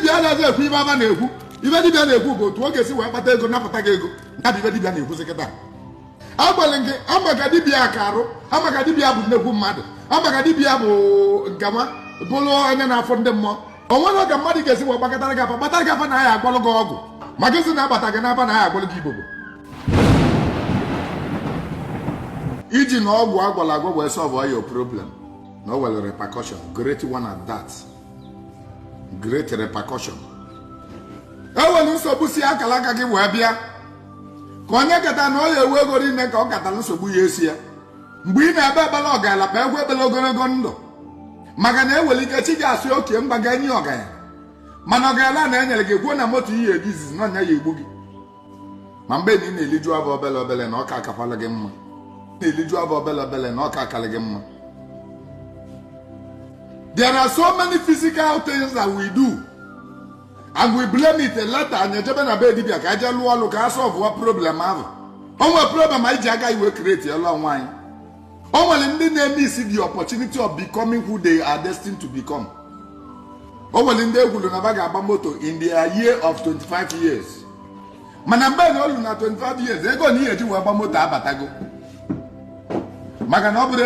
dibịa anaghị ekwu ibe aba na-ekwu ibe dibịa na-ekwu bụ otu ọ ga-esi wee kpata ego napụta gị ego ya bụ ibe dibịa na-ekwuzi kịta agbalị gị amaka dibịa aka arụ amaka dibịa bụ nnekwu mmadụ amaka dibịa bụ nkanwa bụrụ onye na-afọ ndị mmụọ o nwere oge mmadụ ga-esi wee gbakọtara gị afa na ya agbalụ gị ọgwụ maka isi na-agbata gị n'afa na ya agbalụ gị ibobo iji na ọgwụ agwala agwa wee solve your problem na o nwere repercussion great one at that great repercussion enwere nsogbu si akala aka gị wee bịa ka onye kata na ọ ya ewe ego ime ka ọ katara nsogbu ya esi ya mgbe ị na-ebe ebele ọgala kpa egwu ekpele ogologo ndụ maka na ewere ike chi ga-asị oke mgbaga enyi ọganya mana ọgala na-enyere gị kwuo na moto ihe eji izizi na ọnya ya egbu gị ma mgbe na ị na-eliju abụ obele obele na ọka akafala gị mma na-eliju abụ obele obele na ọka akala gị mma. There are so many physical things that we do and we blame it later and ejebe na be dibia ka aje lụọ ọlụ ka solve what problem ahụ o nwere problem anyị ji aga iwe create ya lụọ nwaanyị o nwere ndị na-miss the opportunity of becoming who they are destined to become. O nwere ndị egwulu na ba ga-agba moto in their year of 25 years mana mgbe na olu na 25 years ego na ihe eji wee gba moto abatago maka na ọ bụrụ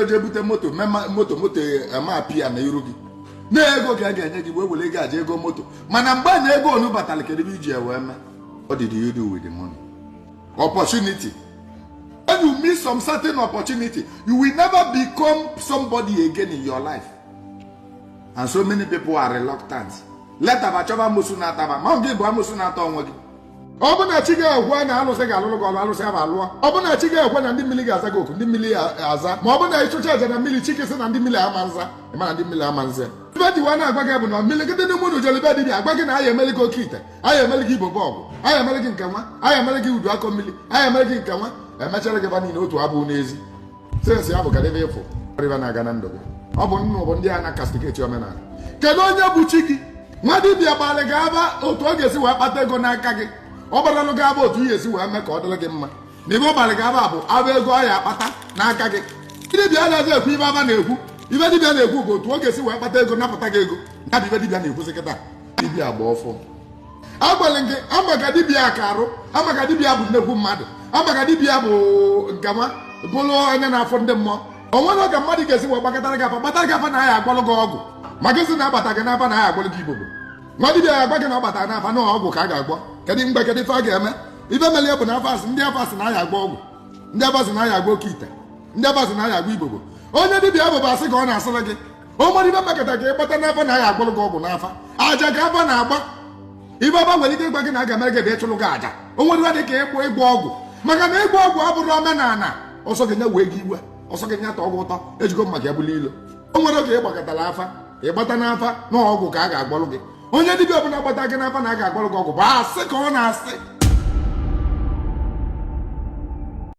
eje bute moto moto ema pia na iru gị na ego ka a ga-enye gị wee were ego aja ego moto mana mgbe na ego onu batara kedu ebe iji wee mee. What did you do with the money? Opportunity. When you miss some certain opportunity, you will never become somebody again in your life. And so many people are reluctant. Let abachova musu na ataba ma gị bụ amusu na atọ onwe gị. Ọ bụ na chi ga-ekwe na alụsị ga-alụrụ gị ọlụ alụsị aba alụọ ọ bụ na chi ga-ekwe na ndị mmiri ga-aza gị oku ndị mmiri aza ma ọ bụ na ịchụcha aja na mmiri chike sị na ndị mmiri ama nza ịma na ndị mmiri ama nza ibe dịwa na-agwa gị bụ na mmiri gị dị n'ime ụlọ jelibe dibịa agwa gị na aya emeli gị oke ite aya emeli gị ibobo ọgwụ aya emeli gị nke nwa aya emeli gị udu akọ mmiri aya emeli gị nke nwa emechara gị ba niile otu abụ n'ezi sensị ya bụ ka debe ịfụ ọrịba na-aga na ndụ gị ọ bụ nnụ bụ ndị a na-kastiketi omenala. Kedu onye bụ chi gị nwa dibịa gbalị gị aba otu ọ ga-esi wee kpata ego n'aka gị ọ gbaralụ gị aba otu ihe esi wee mee ka ọ dịrị gị mma na ibe ọ gbalị gị aba bụ aba ego ọ ya akpata n'aka gị. Dibịa anaghị ekwu ibe aba na-ekwu ibe dibịa na-ekwu bụ otu ọ ga-esi wee kpata ego napụta gị ego ya bụ ibe dibịa na-ekwuzi kịta dibịa gba ọfọ agbalị gị amaka dibịa aka arụ amaka dibịa bụ nnekwu mmadụ amaka dibịa bụ nkanwa bụrụ onye na-afọ ndị mmụọ o nwere oge mmadụ ga-esi wee gbakọtara gị afa na ya agbalụ gị ọgwụ maka isi na-agbata gị n'afa na ya agbalụ gị ibobo nwa dibịa ya agba gị na ọ batara n'afa na ọgwụ ka a ga-agwọ kedu mgbe kedu ife a ga-eme ibe melie bụ na afasị ndị afasị na aya agba ọgwụ ndị afasị na aya agba oke ite ndị afasị na aya agba ibobo onye dibịa bụbụ asị ka ọ na-asịrị gị o nwere ibe mekọta ka ịkpata n'afa na aya agbalụ gị ọgwụ n'afa aja ka afa na-agba ibe ọba nwere ike ịgba gị na a ga-emere gị ebe ịchụrụ gị aja o nwere ihe dị ka ịgba ọgwụ maka na ịgba ọgwụ abụrụ omenala ọsọ gị nye wee gị iwe ọsọ gị nyata ọgwụ ụtọ ejigo maka ya bụla ilo o nwere oge ịgbakọtara afa ịgbata n'afa na ọgwụ ka a ga-agbalụ gị onye dibịa ọbụla gbata gị n'afa na a ga-agbalụ gị ọgwụ bụ asị ka ọ na-asị